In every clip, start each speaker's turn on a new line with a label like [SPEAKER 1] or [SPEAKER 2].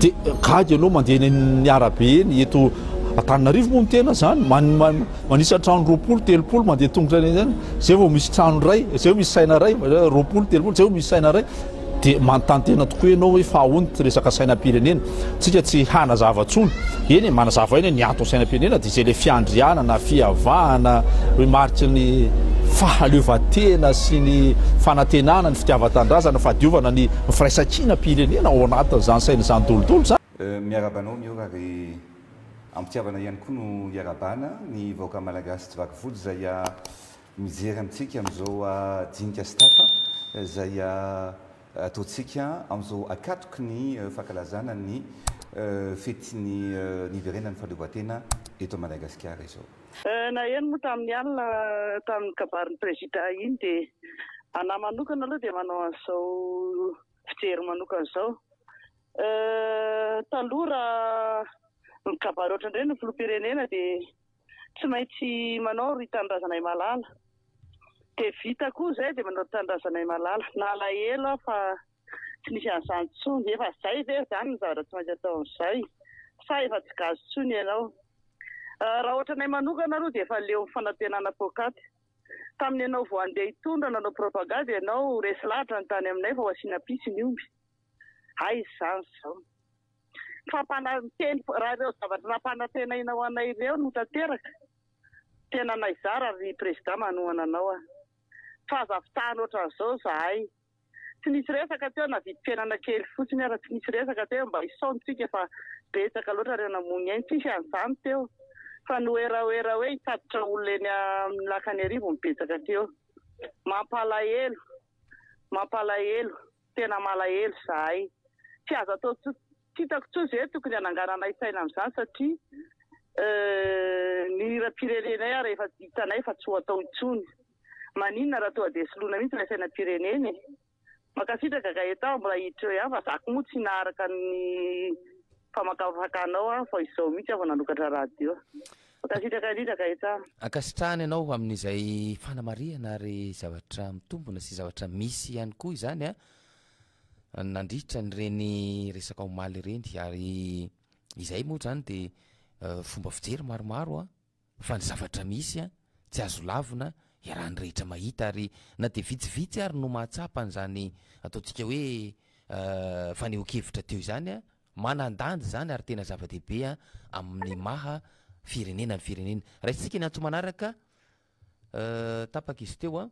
[SPEAKER 1] dia gagy anao mandeha ny arabe ny eto Antananarivo moa tena zany manisa trano 20-30 mandeha tongotra zany zay vao misy trano ray zay vao misy saina ray 20-30 zay vao misy saina ray dia manontany tena tokoa ianao hoe fa ahoana ty resaka sainam-pirenena tsika tsy hanazava-tsony eny manazava eny ny ato sainam-pirenena dia izay le fiandrianana fiavahana hoe maritry ny fahaleovan-tena sy ny fanantenana ny fitiavan-tandrazana fahadiovana ny firaisan-kina-pirenena ao anatin'izany saina izany dolodolo zany
[SPEAKER 2] miarabanao miora ary ampitiavana ihany koa no iarabana ny vahoaka malagasy tsy vaky volo zay mijery amintsika amin'izao dinika stafa zay ataontsika amin'izao akatoky ny fankalazana ny fetiny niverena ny fahaleovan-tena eto Madagasikara izao.
[SPEAKER 3] Na eny moa tamin'ny alina tamin'ny kabarin'ny prezida iny dia ana manokana aloha dia manao an'izao fijery manokana izao. Taloha raha ny kabary ohatran'ireny ny filoham-pirenena dia tsy maintsy manao ry tanindrazana malala. Dia vita koa izay dia manao tanindrazana malala. Nalahelo fa tsy nisy an'izany tsony efa izay ve izany ny zavatra tsy maintsy atao amin'izay sa efa tsy gazo tsony ianao. Raha ohatranay manokana aloha dia efa leo ny fanantenana pôkaty. Tamin'ny ianao vao andeha hitondra nanao propagande ianao resy lahatra ny tany aminay fa ho asiana pisy ny omby. Hay izany izao. Fampananteny raha ireo zavatra nampanantenaina ho anay ireo no tanteraka. Tena naizara ry prezida manohana anao fa azavitany ohatran'izao zahay. Tsy nisy resaka teo na vidim-piainana kely fotsiny ara tsy nisy resaka teo mba isaontsika fa betsaka loatra ireo namonjy ainy tsisy an'izany teo. Fa noeraoera hoe hitatotra olona eny amin'ny lakany arivo mibetsaka teo. Mampalahelo, tena malahelo zahay. Tsy azo atao hitako tsoa izay tokony hananganana saina amin'izany satria ny hira-pirenenay ary efa hitanay fa tsy ho atao intsony. Maninona raha toa dia soloina mihitsy ilay sainam-pirenena. Makasitraka gaetao mbola hiditra eo ihany fa zako moa tsy naharaka ny famakafakanao fa izao mihitsy aho nanokatra radio. Makasitraka indrindra gaetao.
[SPEAKER 4] Ankasitrahana ianao amin'izay fanamariana ary zavatra mitombona sy zavatra misy ihany koa izany nandritra nyreny resaka omaly ireny ary izay moa zany dia fomba fijery maromaro fa ny zavatra misy tsy azo lavina iarahan'ny rehetra mahita ary na dia vitsivitsy ary no mahatsapa n'izany ataontsika hoe fanehoan-kevitra teo izany manandandy zany ary tena zava-dehibe amin'ny maha firenena ny firenena. Raisitsika ny antso manaraka tapaka izy teo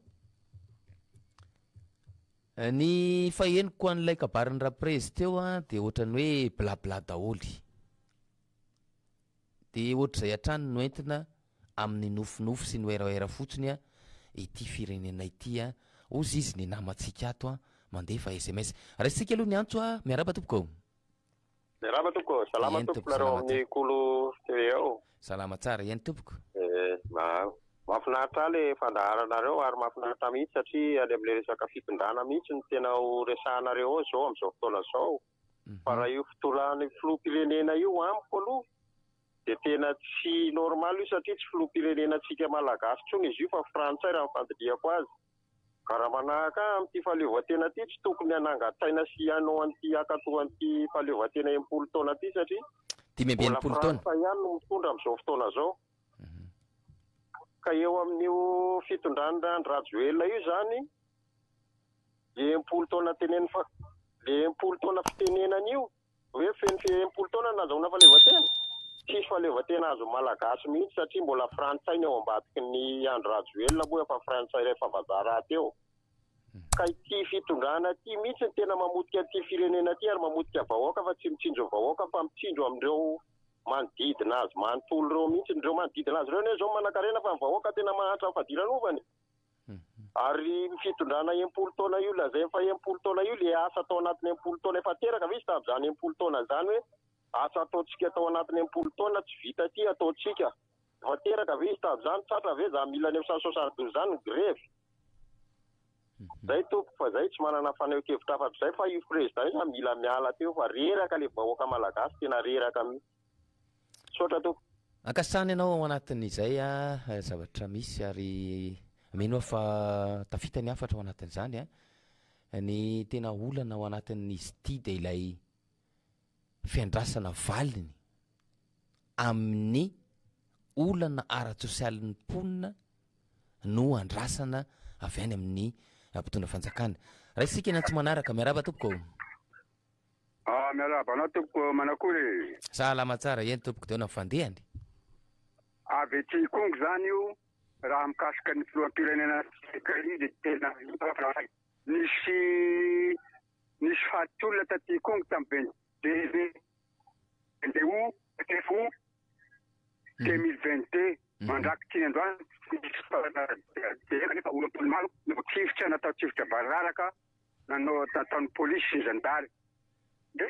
[SPEAKER 4] ny fahenoko an'ilay kabarin'ny raprezy teo dia ohatrany hoe blabla daholy dia ohatr'izay hatrany no entina amin'ny nofinofy sy noeraera fotsiny ity firenena ity ozy izy ny namantsika ato mandefa SMS. Raisitsika aloha ny antso miaraba tompoko.
[SPEAKER 5] Miaraba tompoko. Salama tompoko nareo amin'ny kolo TV ao.
[SPEAKER 4] Salama tsara ihany tompoko.
[SPEAKER 5] Mahafinaritra ilay fandaharanareo ary mahafinaritra mihitsy satria any amin'ilay resaka fitondrana mihitsy ny tena ho resahanareo zao amin'izao fotoana izao. Fa raha io fitoran'ny filoham-pirenena io amiko aloha dia tena tsy normal io satria tsy filoham-pirenena antsika malagasy tsony izy io fa frantsay raha nyfandiniako azy. Ka raha manahaka amin'ity fahaleovan-tena ity tsy tokony hanangan-tsaina sy hanao an'ity akatoan'ity fahaleovan-tena 80 taona ity satria
[SPEAKER 4] mbola
[SPEAKER 5] frantsay ihany no mitondra amin'izao fotoana izao. Ka eo amin'io fitondrana ny rajoelina io zany le 80 taona teneny fa le 80 taona fitenenana io hoe feno 80 taona nazahoana fahaleovan-tena tsisy fahaleovan-tena azo malagasy mihitsy satria mbola frantsay ny ao ambadiky ny andro rajoelina moa efa frantsay rehefa vazara teo. Ka ity fitondrana ity mihitsy ny tena mamotika ity firenena ity ary mamotika vahoaka fa tsy mitsinjo vahoaka fa mitsinjo amin'ireo manodidina azy manontolo ireo mihitsy ireo manodidina azy ireo zao manan-karena fa ny vahoaka tena mahatra ny fadilanovany. Ary fitondrana 80 taona io lazay fa 80 taona io le asa atao anatin'ny 80 taona efa teraka ve izy tamin'izany 80 taona zany hoe asa ataontsika atao anatin'ny 80 taona tsy vita aty ataontsika efa teraka ve izy tamin'izany tratra ve za mila 1972 zany ny grevy. Zay tompoko fa zay tsy manana fanehoan-kevitra afa zay fa io président io mila miala teo fa reraka le vahoaka malagasy tena reraka mihitsy. Sotra tompoko.
[SPEAKER 4] Ankasitrahana ianao ao anatin'izay zavatra misy ary mino fa tafita ny hafatra ao anatin'izany ny tena olana ao anatin'izy ity dia ilay fiandrasana valiny amin'ny olana ara-tsosialin'ny mponina no andrasana avy any amin'ny mpitondra fanjakana. Raha isika nantsy manaraka miaraba tompoko.
[SPEAKER 6] Miaraba anao tompoko manakory.
[SPEAKER 4] Salama tsara eny tompoko teo na fandehany.
[SPEAKER 6] Avy ety Kongo zany io raha mikasika ny filoham-pirenena dia tena nisy fahatyolona taty Kongo tamin'ny 2022 mandrakitsy androany nefa olo maro tivitra natao tivitra bararaka nanao tataon'ny polisy sy zandary de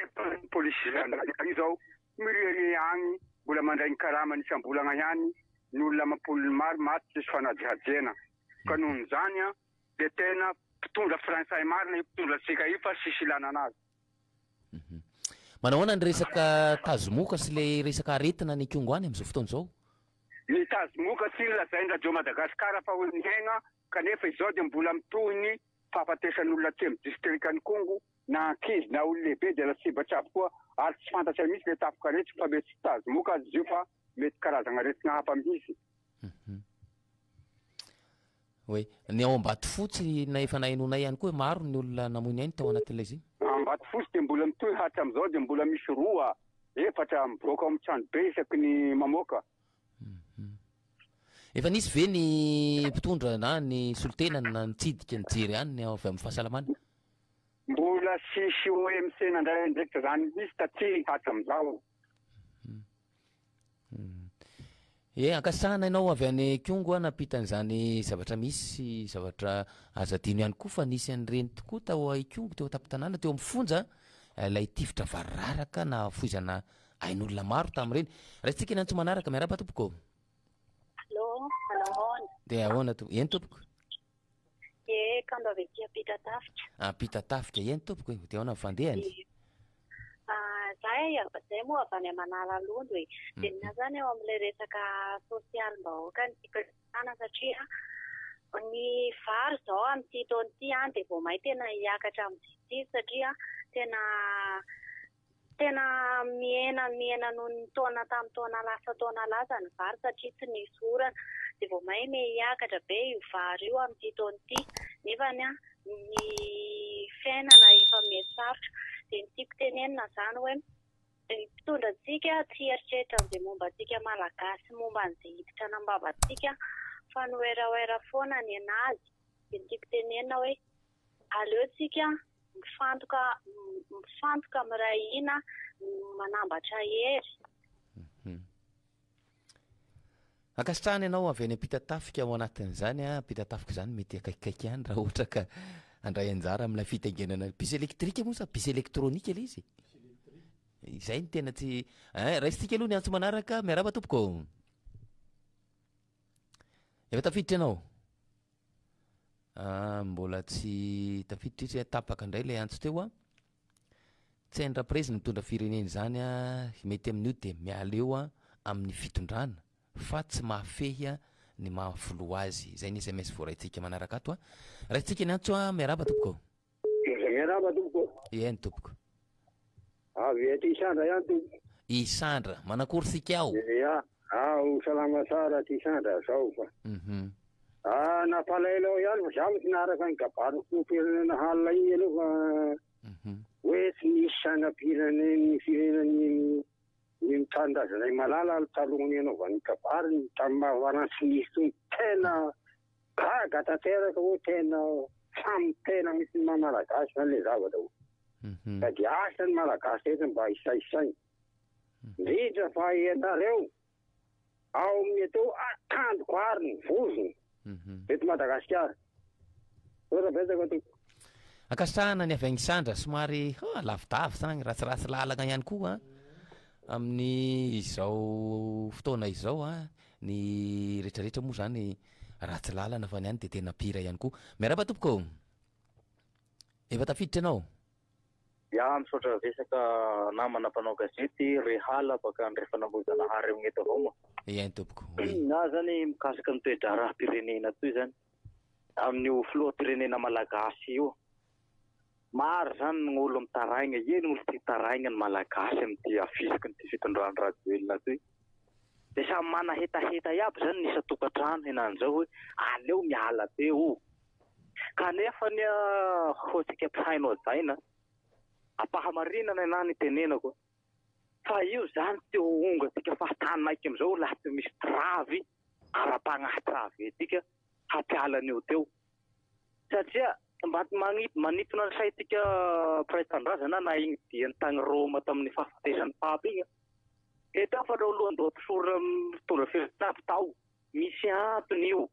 [SPEAKER 6] polisy sy zandary izao mirere agny mbola mandray ny karama ny sambolagna ihany ny olona mampolony maro maty tsisy fanajihajena ka noho n'izany a de tena mpitondra fransay marina io mpitondra tsika io fa sisy ilana anazy.
[SPEAKER 4] Manahoana ny resaka tazomoka sy le resaka aretina ny Kongo any amin'izao fotoana izao?
[SPEAKER 6] Ny tazomoka tsy lazain-dradio Madagasikara fa ho niaigna kanefa izao dia mbola mitohy ny fahafatesan'olona aty amin'ny distrikan'ny Kongo na ankizy na olo lehibe dia lasibatry avy koa ary tsy fantatra mihitsy le tapoka aretsy fa mety tazomoka azy io fa mety karazana aretina hafa mihitsy.
[SPEAKER 4] Oe, ny ao Ambatofotsy na efa nahainona ihany koa maro ny olona namoiny ainy tao anatin'ilay izy.
[SPEAKER 6] Ambatofotsy dia mbola mitohy hatramin'izao dia mbola misy 2 efatra miboaka amin'ny trano be isaky ny mamoaka.
[SPEAKER 4] Efa nisy ve ny mpitondra na ny solitenany na nitsidika nijery any avy amin'ny fahasalamana?
[SPEAKER 6] Mbola sisy OMC nandray ndraikitra zany misy taty hatramin'izao.
[SPEAKER 4] Ankasana ianao avy any Kongo napitan'izany zavatra misy zavatra azadino ihany koa fa nisy an'ireny tokoa tao Kongo teo tapin-tanàna teo amin'ny fonja ilay tivitra vararaka na foizana ain'olona maro tamin'ireny. Raha tsika nantsy manaraka miaraba tompoko. Dia ahoana to eny tompoko?
[SPEAKER 7] Kando avy aty Ampitatafika.
[SPEAKER 4] Ampitatafika eny tompoko dia ahoana fandehany?
[SPEAKER 7] Zay moa avy any Manalalondo e. Dia nina zany eo amin'ilay resaka sosialim-bahoaka ny fikarana satria ny vary zao amin'ity taona ity dia vao may tena hiakatra amin'ity satria tena miena noho ny taona tamin'ny taona lasa ny vary satria tsy nisy orana dia vao may hiakatra be io vary io amin'ity taona ity nefany ny fiainana efa mety sarotra dia ny tiako tenenina zany hoe mpitondra antsika tsy eritreritra an'izay momba antsika malagasy momba an'izay hiditra anambavantsika fa noeraoera foana ny anazy dia ny tiako tenenina hoe aleotsika mifantoka miray hina manambatra hery.
[SPEAKER 4] Ankasitrahana ianao avy any Ampitatafika ao anatin'izany Ampitatafika izany mety akaikikaiky ihany raha ohatra ka andray anjara amin'ilay fitaingenana pisy elektrika moa sa pisy elektronika ilay izy? Izay ny tena tsy raisitsika aloha ny antso manaraka miaraba tompoko. Efa tafiditra ianao? Mbola tsy tafiditra tapaka indray ilay antso teo tsy hain'ny raprezina mitondra firenena izany mety amin'io dia miala eo amin'ny fitondrana fa tsy mahafehy ny mahafolo azy. Izay ny SMS voaraitsika manaraka ato raitsika ny antso miaraba tompoko.
[SPEAKER 6] Miaraba tompoko.
[SPEAKER 4] Eny tompoko.
[SPEAKER 6] Avy ety Isandra ihany tompoko.
[SPEAKER 4] Isandra, manakory sika ao?
[SPEAKER 6] Salama tsara ty Isandra zao fa. Napalaelo ihany fa zaho tsy naraka ny gabaroko firenena halina iny aloha fa hoe tsy nisy sainam-pireneny fireneny ny mitandrazana malala talohany anaovany kabary tamin'ny mahavarana tsy nisy tony tena gaga tanteraka hoe tena samy tena misy ny malagasy zany le zavatra ho. Sady asa ny malagasy eto mba isaisainy. Indrindra fa ianareo ao amin'ny atao akandoko ariny vozony. Eto Madagasikara. Ora betsaka to.
[SPEAKER 4] Ankasana ny avy any Isandra somary lavidavy zany ratsiratsy lalana ihany koa amin'ny izao fotoana izao ny rehetrarehetra moa zany ratsy lalana fa ny any dia tena pira ihany koa. Miaraba tompoko. Efa tafiditra ianao?
[SPEAKER 8] Misaotra resaka namana mpanao gazety Rehala baka ny fanamboizana hary amin'ny eto avao moa.
[SPEAKER 4] Eny tompoko.
[SPEAKER 8] Na zany mikasika ny toetra raha-pirenena toy zany amin'ny filoha-pirenena malagasy io. maro zany ny olo mitaraigna eny olo tia taraigna ny malagasy amin'ity afisaka ny ty fitondrany radioelona ty de samy mana hetaheta iaby zany nisa tokantrano henan'izao hoe aleo miala teo kanefa ny hotsika mpihainao zaina apahamarinana na ny tenenako fa io zany teo onga tika fahatanaiky am'izao laha misy travy ara-pagnahy travy etika hampiala an'io teo satria manitona ny saitika praitandrazana na igny diany tagny Roma tamin'ny fahafatesan'ny papy igny eto fa reo lohan'ireo mpisorona mitondra firenavy tao misy antony io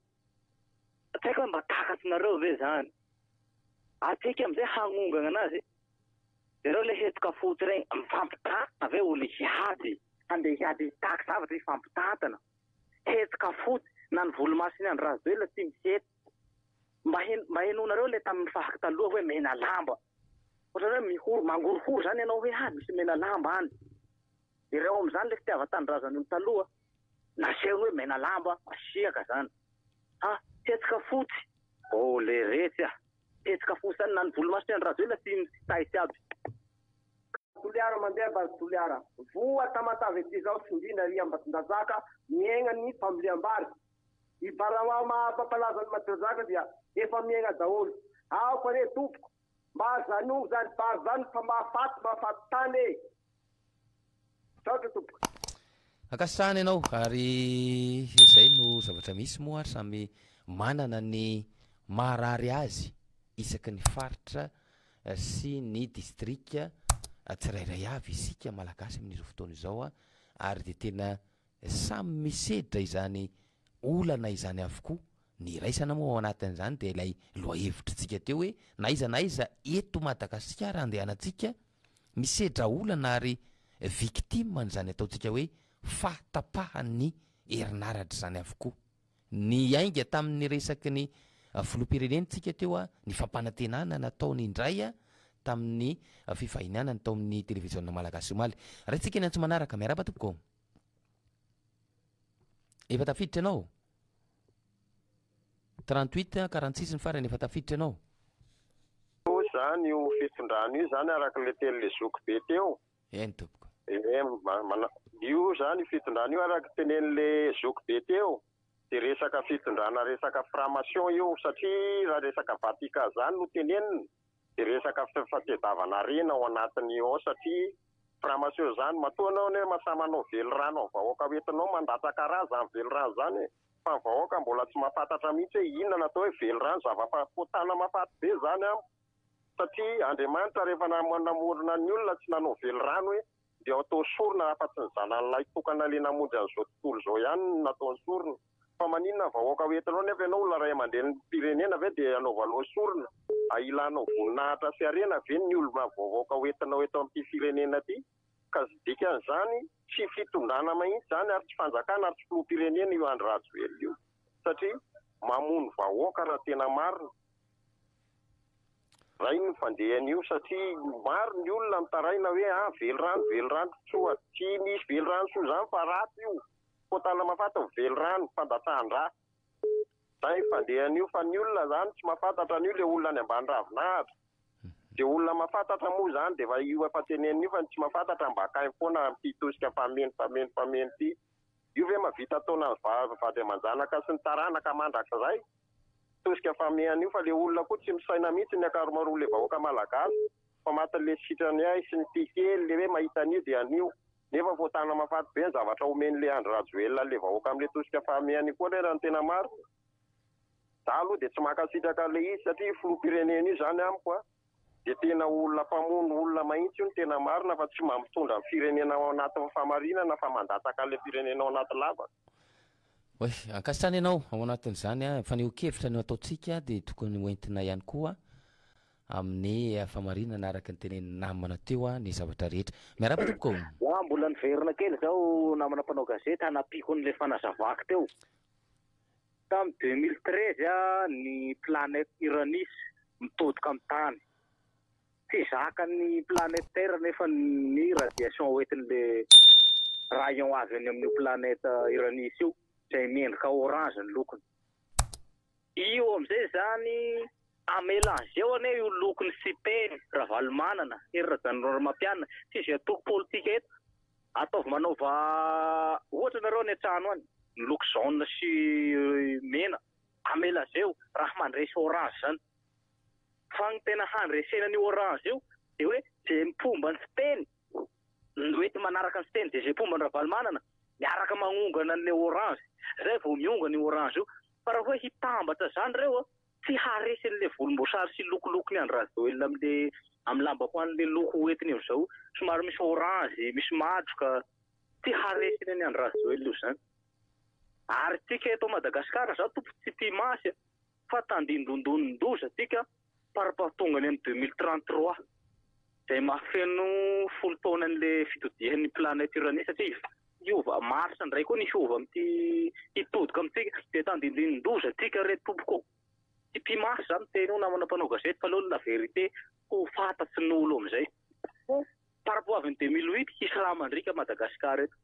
[SPEAKER 8] tsaika mba takatinareo ve zany atsika am'izay hagnongana anazy zareo le hetoka fotsy regny mifampitantana ve olo hiady andeha hiady taky zavatra hifampitantana hetoka fotsy na ny volomasiny any razoela tsy misety mba henonareo le tamin'ny fahaky taloha hoe mena lamba ohatrany hoe mangorohoro zany ianao hoe misy mena lamba any ireo am'izany le fitiava-tanindrazany olo taloha naseho hoe mena lamba asiaka zany hetsika fotsy le retsy hetsika fotsy zany na ny volomasiny any razoela tsy taitsy aby
[SPEAKER 5] toliara mandeha ba toliara voa tamatavy ety zao tsindrina ry Ambatondrazaka miaigna ny familiam-bary ibarama mampapalaza ny Matondrazaka dia efa miaigna daholo ao fa re tompoko mba zano zany bary zany fa mahafaty tany e saotra tompoko
[SPEAKER 4] akasany ianao ary izay no zavatra misy moa samy manana ny maharary azy isaky ny faritra sy ny distrika tsirairay avy isika malagasy amin'izao fotoana izao ary de tena samy misedra izany olana izany avokoa ny raisana moa ao anatin'izany de ilay lohahevitritsika teo hoe na iza eto Madagasikara andehanantsika misedra olana ary victime n'izany ataontsika hoe fahatapahan'ny herinaratra zany avokoa ny ainga tamin'ny resaky ny filoham-pirenentsika teo ny fampanantenana nataony indray tamin'ny fifahiniana natao amin'ny televiziona malagasy omaly raha tsika ny antso manaraka miaraba tompoko efa tafiditra ianao 38 46 ny farany efa tafiditra ianao
[SPEAKER 5] zany io fitondrano io zany araka le telo le zoky be teo
[SPEAKER 4] eny tompoko
[SPEAKER 5] io zany fitondrano io araka tenen'le zoky be teo de resaka fitondrana resaka formation io satria raha resaka vatika zany no tenenina de resaka fatedavana rena ao anatiny ao satria formation zany matoanao ne masamanao velo rano ao vahoaka hoentinao mandatsaka raha zany velo rano zany fa ny vahoaka mbola tsy mahafantatra mihitsy hoe inona natao hoe velo rano zava-potana mafaty be zany satria Andriamanitra rehefa namorona ny olona tsy nanao velo rano hoe de atao sorona afa-tsy ny zanan'ilay tokana le namonjy an'izao tontolo zao ihany nataony sorona fa maninona vahoaka hoentinao nefa ianao olona ray aman-dren'ny firenena ve de anaovaloha sorona ailanao voninahitra sy arena ve ny olona vahoaka hoentinao eto amin'ity firenena ty ka dikan'izany tsy fitondrana mahitsy zany ary tsy fanjakana ary tsy filoham-pirenena io Andry Rajoelina io satria mamono vahoaka raha tena marina raha iny fandehan'io satria maro ny olona mitaraina hoe velo rano tsoa tsy misy velo rano soa zany fa raty io potana mafata velo rano fandatsahan-draha zay fandehan'io fa ny olona zany tsy mahafantatra an'io le olona ny ambany ravinahitra de olona mahafantatra moa zany de fa io efa tenen'io fa tsy mahafantatra mba akainy foana amin'ity tosika fameno ty io ve mavita taona vady aman-janaka sy ny taranaka mandraksa zay tosika famehan'io fa le olona koa tsy misaina mihitsy ny akaromaroa le vahoaka malagasy fa matin'le sitrany ay sy ny tikely le hoe mahita an'io de an'io nefa voatana mafaty be ny zavatra omen'le Andry Rajoelina le vahoaka amin'le tosika famehan'io koa le raha ny tena maro za aloha de tsy makasitraka le izy satria filoham-pirenena io zany amiko de tena olona mpamono olona mahitsy io ny tena marina fa tsy mamitondra ny firenena ao anaty famarinana fa mandatsaka le firenena ao anaty lava
[SPEAKER 4] oe ankasitrany ianao ao anatin'izany fa neokevitra no ataotsika de tokony hoentina ihany koa amin'ny famarinana araka ny teneny namana teo ny zavatra rehetra miaraba tompoko
[SPEAKER 8] mbola niverina kely zao namana mpanao gazety hanapiko n'le fanazavaky teo tamin'ny 2013 ny planète Uranus mitodika amin'ny tany tsy zakany planète Terre nefa ny radiation hoentin'le rayon avy any amin'ny planète Uranus io izay miendrika orange ny lokony io am'izay zany amelanzeo ane io lokony sipeny raha valomanana erazany mampianina tsy zay atoko politika eto ataovy manaova ohatra nareo ny atrano any loko jaune sy mena amelanzeo raha mandresy orange zany fa ny tena handresena ny orange io de hoe zay mipomba ny fiteny noety manaraka ny fiteny de zay pomba ny raha valomanana miaraka magnongana an'le orange zay vao mionga ny orange io fa raha hoe hitambatra zany reo tsy haresin'le volomboasary sy lokolokony any raha zoelina am'le amin'ny lamba ho an'le loko hoentiny io zao somary misy orange misy matroka tsy haresiny any raha zoelina io zany ary tsika eto Madagasikara zao tompo tsy pimasy fa tandindondondoza tsika par rapport tonga ny amin'ny 2033 zay mahafeno folo taona an'le fitodihan'ny planète Uranus satria iova marsa ndray koa nisy ova am'ty hitodika amitsika de tandindondondoza tsika re tompoko tsy pimasy zany teny io namana mpanao gazety fa aloha la vérité ho fantatsy ny olo am'izay par rapport avy ny 2008 hisy raha mandrika Madagasikara eto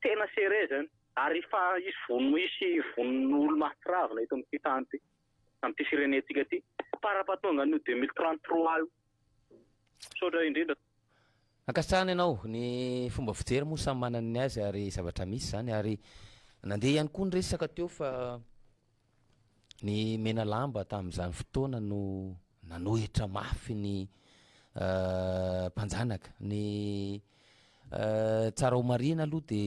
[SPEAKER 8] tena seré zany ary fa isy vonon'olo mahatiravina eto am'ty tany ty am'ty firenetsika ty par rapport tonga ny 2033 io sotra indrindra
[SPEAKER 4] akasana ianao ny fomba fijery moa samy manana ny azy ary zavatra misy zany ary nandeha ihany koa ny resaka teo fa ny mena lamba tamin'izany fotoana no nanohitra mafy ny mpanjanaka ny tsara omarina aloha de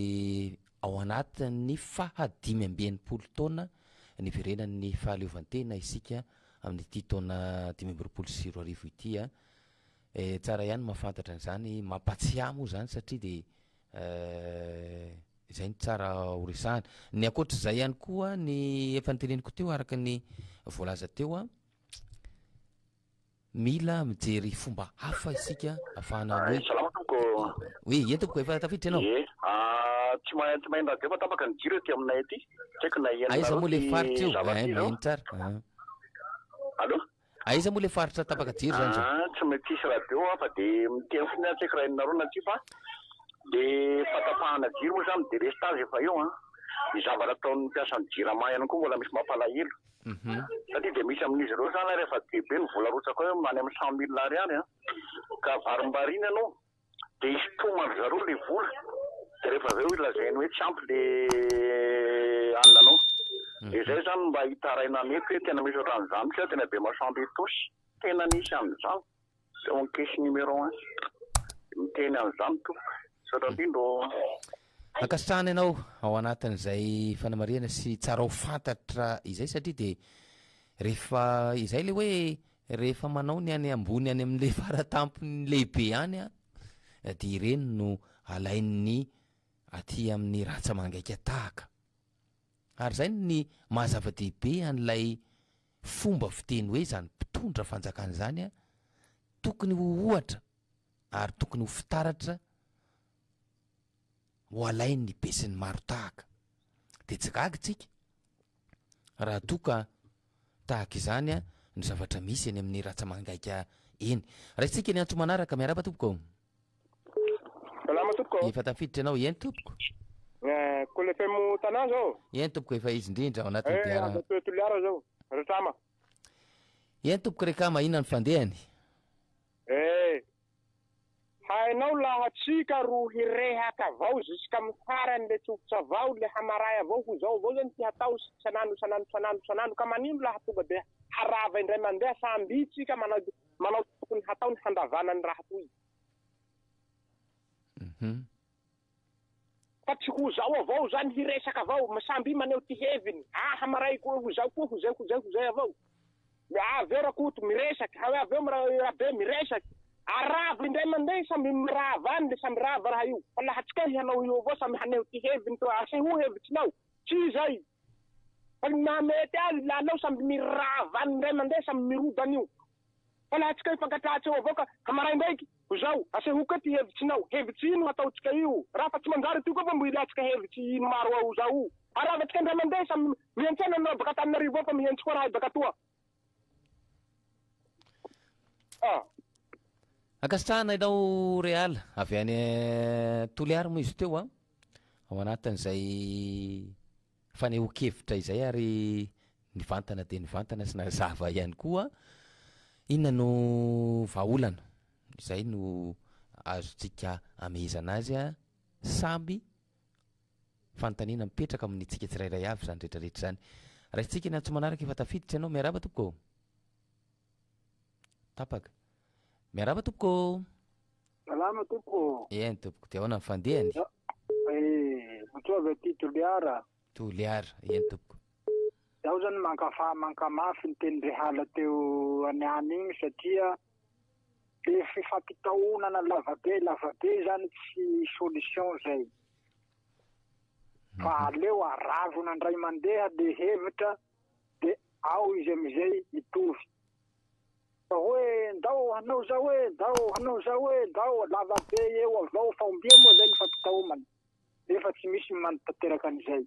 [SPEAKER 4] ao anatin'ny fahadimy ambenimpolo taona ny verenan'ny fahaleovantena isika amin'ity taona 2024 ity tsara ihany mahafantatra an'izany mampatsiahy moa zany satria de izay ny tsara horesahana ny akoatra zay ihany koa ny efa nyteneniko teo araka ny voalaza teo mila mijery fomba hafa isika afahana oui entoko efa tafiditra ianao
[SPEAKER 9] tsy mahay radio fa tapaka ny jiro ty aminay aty tsaiko na
[SPEAKER 4] aiza moa le faritra io maheno tsara
[SPEAKER 9] allo
[SPEAKER 4] aiza moa le faritra tapaka jiro zany zao
[SPEAKER 9] tsy mety isy radio fa de miteny fina tsaiko raha inareo na ty fa de fatapahana jiro moa zany de restage efa eo ny zavatra ataon'ny mpiasan'ny jirama ihany koa mbola misy mampalahelo satria de misy amin'izy ireo zany rehefa debe ny vola rotsaka hoe many amin'ny 100 000 ariary ka varimbarina ianao de isotomany zareo le vola de rehefa aveo ilazainy hoe tsy ampy le ananao de zay zany mba hitaraina mety hoe tena misy ohatran'izany tsy tena be masamby tosy tena nisy amin'izany de encaixe numéro 1 miteny an'izany tompo sotrabindo
[SPEAKER 4] akasitrahana ianao ao anatin'izay fanamariana sy tsara ho fantatra izay satria de rehefa izay le hoe rehefa manao ny any ambony any amin'le faratampony lehibe any de ireny no alain'ny aty amin'ny ratsamangaika tahaka ary zay ny mahazava-dehibe an'ilay fomba fiteny hoe zany mpitondra fanjakana zany tokony ho ohatra ary tokony ho fitaratra ho alain'ny besin'ny maro tahaka de tsy gaga tsika raha toka tahaka izany ny zavatra misy eny amin'ny ratsamangaika eny raha tsika ny antso manaraka miaraba tompoko
[SPEAKER 5] salama tompoko
[SPEAKER 4] efa tafiditra ianao eny tompoko
[SPEAKER 5] ko le femo tanà zao
[SPEAKER 4] eny tompoko efa izy indrindra ao anatin'ny diara
[SPEAKER 5] toliara zao retrama
[SPEAKER 4] eny tompoko rekama inona ny fandehany
[SPEAKER 5] hainao laha tsika ro hirehaka avao jusqu'à farany le tsofotsa avao le hamaray avao ho zao avao zany ty hatao sanano ka manino laha tonga de harava indray mandeha samby tsika manao tokony hatao ny handavana ny raha toy fa tsy ho zao avao zany hiresaka avao samby maneho ty heviny hamaray koa ho zao koa ho zay avao aveo rakoto miresaky aveo rabe miresaky arava indray mandeha samby mirava any le samby rava raha io fa laha tsika hanao io avao samby haneho ty heviny to aseho hevitsinao tsy zay fa namety azy la anao samby mirava any indray mandeha samby mirodana io fa laha tsika ifankatratsy eo avao ka hamaray ndraiky ho zao aseho ka ty hevitsinao hevitsy ino ataotsika io raha fa tsy manjary ty koa fa mbo ilatsika hevitsy ino maro ao zao arava tsika indray mandeha samby mihentsena anao baka Tananarivo ao fa mihentsy koa raha baka toa
[SPEAKER 4] akasitrahana ianao reala avy any toliary moa izy teo ao anatin'izay faneho-kevitra izay ary ny vantana de ny vantana sy nazava ihany koa inona no vaolana izay no azotsika amezana azy a samby fanontaniana mipetraka amin'ny tsika tsirairay avy zany rehetrarehetra zany raha tsika ny antso manaraka efa tafiditra ianao miaraba tompoko tapaka miaraba tompoko
[SPEAKER 10] salama tompoko
[SPEAKER 4] eny tompoko de ahoana mifandehany
[SPEAKER 10] mitovy aty Toliara
[SPEAKER 4] eny tompoko
[SPEAKER 10] zaho zany mankamafy ny teny Rehala teo aniany igny satria le fifampitaonana lavabe zany tsy solution zay fa aleo aravona andray mandeha le hevitra de ao izy amizay mitovy fa hoe ndao hanao zao hoe ndao lavabe eo avao fa ombia moa zay ny fampitaomana efa tsy misy mantanteraka an'izay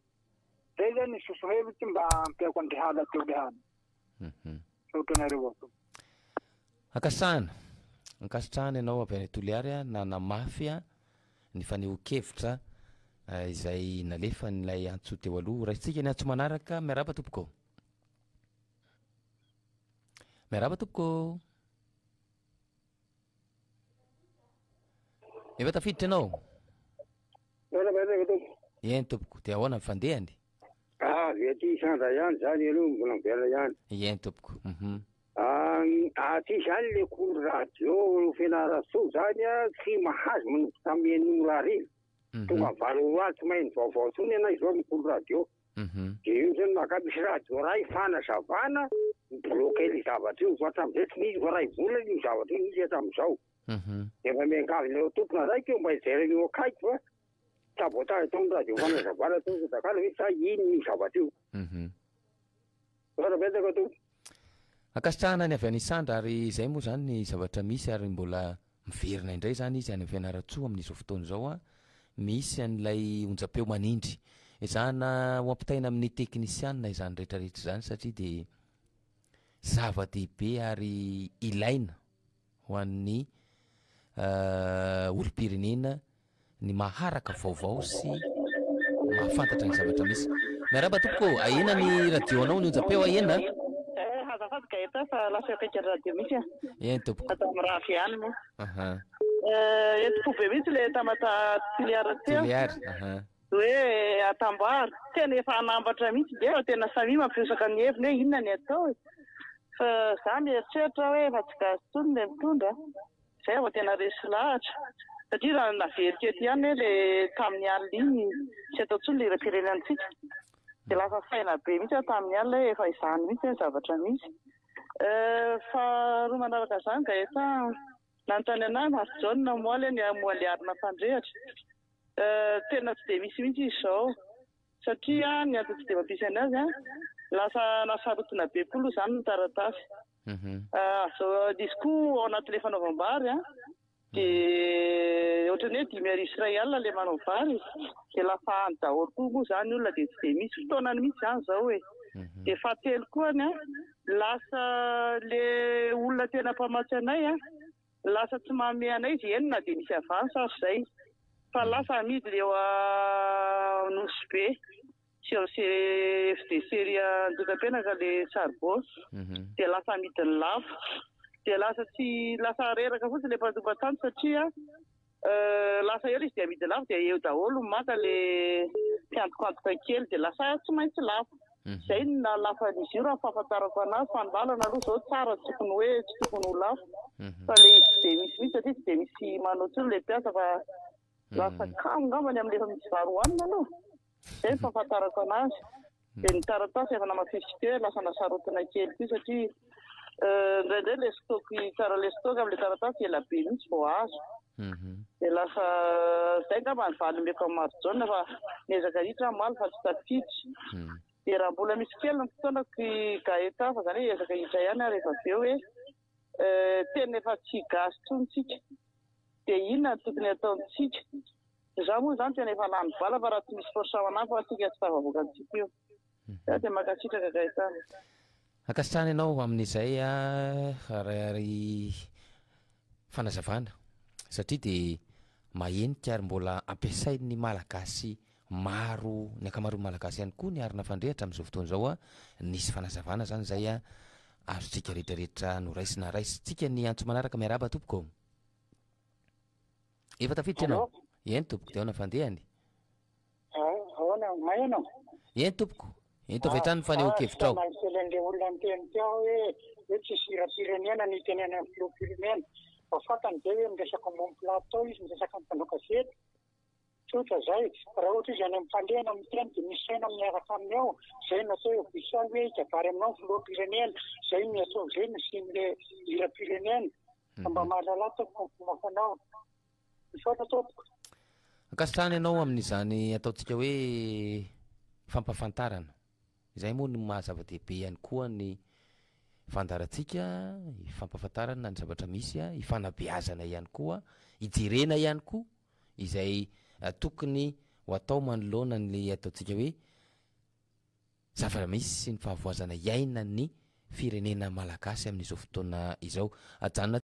[SPEAKER 10] zay zany soso hevitsy mba ampiako any Rehala teo Rehala sotranareo ako
[SPEAKER 4] ankasitrahana ianao avy any Toliara na namafy a ny faneho-kevitra izay nalefa nylay antso teo aloha raha isika ny antso manaraka miaraba tompoko efa tafiditra ianao eny tompoko de ahoana mifandehany
[SPEAKER 6] vety sandra ihany zany aloha mbola mivela ihany
[SPEAKER 4] eny tompoko
[SPEAKER 6] aty zany le cour radio Fianarantsoa zany a tsy mahazo manompo tamian'igny raha reny tonga valo tsy mahay ny vaovao tsony ianao izao amin'ny cour radio de io zany makamisy radio ray fanazavana bloqué le zavatra io hatramin'izay tsy misy ray volana io zavatra io misy hatramin'izao efa miangavy leo tompona raiky eo mba hijereny eo akaiky fa sabotage tao ny radio fanazavana to zakala hoe sa ino io zavatra io betaka to
[SPEAKER 4] akasitrahana ny avy any Sandra ary izay moa zany ny zavatra misy ary mbola miverina indray zany izy any Fianarantsoa amin'izao fotoana zao a misy an'ilay onjam-peo manindry izana ho ampitaina amin'ny teknisianina izany rehetrarehetra zany satria de zava-dehibe ary ilaina ho an'ny olo-pirenena ny maharaka vaovao sy mahafantatra ny zavatra misy miaraba tompoko ahena ny radio anao ny onjam-peo ahena
[SPEAKER 3] azafady gaeta fa lasa akaiky radio misy
[SPEAKER 4] eny tompoko
[SPEAKER 3] atao amin'ny raha fiany moa etopobe mihitsy le tamata Toliara teo hoe atamboary tena efa anambatra mihitsy de efa tena samy mampiosaka ny heviny hoe inona ny atao fa za mieritreritra hoe efa tsy gasy tsony le mitondra zay vao tena resy lahatra satria raha naverika ety ihany hoe le tamin'ny alina iny tsy atao tsony le ira-pirenenantsika de lasa faina be mihitsy tamin'ny alina hoe efa izany mihitsy hoe zavatra misy fa roa manaraka zany gaeta nanontany anahy Marjona moaly ny amoaliarina fandrehatra tena tsy de misy mihitsy izy zao satria ny antony tsy de mampisy anazy a lasa nasarotona be koa aloha zany ny taratasy zao izy koa ao anatin'le fanaovam-bary a de ohatrany hoe 5 iray alina le manao vary de lafa any daholo koa moa zany olona de tsy de misy fotoanany mihitsy zany zao hoe de fahatelo koa ny a lasa le olona tena mpamatsy anay a lasa tsy manome anay izy enina de misy avany sary zay fa lasa amidy le eo Nosy be FDC Ndokampenaka le Sarbos de lasa amidy ny lafo de lasa tsy lasa reraka fotsy le mpatombatany satria lasa eo izy de amidy lafo de eo daholo maka le fiantokantoka kely de lasa tsy maintsy lafo zay na lafa n'izy io raha fahafantarako anazy fa ny lalana aloha zao tsara tsy tokony hoe tsy tokony ho lafo fa le izy de misy mihitsy satria tsy de misy manao tsony le mpiasa fa lasa kamo ngambany amin'lefa misy vary hoanina aloha zay fahafantarako anazy de ny taratasy efa namafisiteo lasa nasarotina kely koa satria indraindray le stoky tsara le stoky amin'le taratasy ela be mihitsy vao azo de lasa zay ngamba ny valymeko amin'ny Marjona fa miezaka hitra maly fa tsy tafiditra de raha mbola misy kely ny fotoanako gaeta fa zany hoe ezaka hitra ihany rehefa aveo hoe tena efa tsy gasy tsontsika de inona ny tokony ataontsika za moa zany tena efa lany vala fa raha tsy misy forsamanay fa atsika tsy tavavoakantsika io de makasitraka gaeta
[SPEAKER 4] akasitrahana ianao amin'izay ary fanazavana satria de mahenika ary mbola ampiasain'ny malagasy maro ny akamaroany malagasy ihany koa ny arina fandrehatra amin'izao fotoana zao a nisy fanazavana zany zay a azotsika rehetrarehetra no raisina raisitsika ny antso manaraka miaraba tompoko efa tafiditra ianao eny tompoko teona fandehany eny tompoko eny tovatrany ny fanehoan-kevitra ao
[SPEAKER 10] le olona miteny teo hoe tsisy hira-pirenena ny tenena amin'ny filoham-pirenena fa fatany be hoe miresaka momby plateau izy miresaka amin'ny mpanao gazety tsotra zay raha ohatra izy any amin'ny falehana miteny dia misy saina miaraka aminy ao zay natao ofisialy hoe ikavary aminao ny filoham-pirenena zay ny atao zay ny simle hira-pirenena fa mba mahalala tompoko mafanao misaotra tompoko
[SPEAKER 4] akasitrahana ianao amin'izany ataontsika hoe fampafantarana izay moa no mahazava-dehibe ihany koa ny fandarantsika fampafantarana ny zavatra misy a ifanabeazana ihany koa ijerena ihany koa izay tokony ho atao manoloana ny ataontsika hoe zavamisy sy ny fahavoazana iaina ny firenena malagasy amin'izao fotoana izao ajanona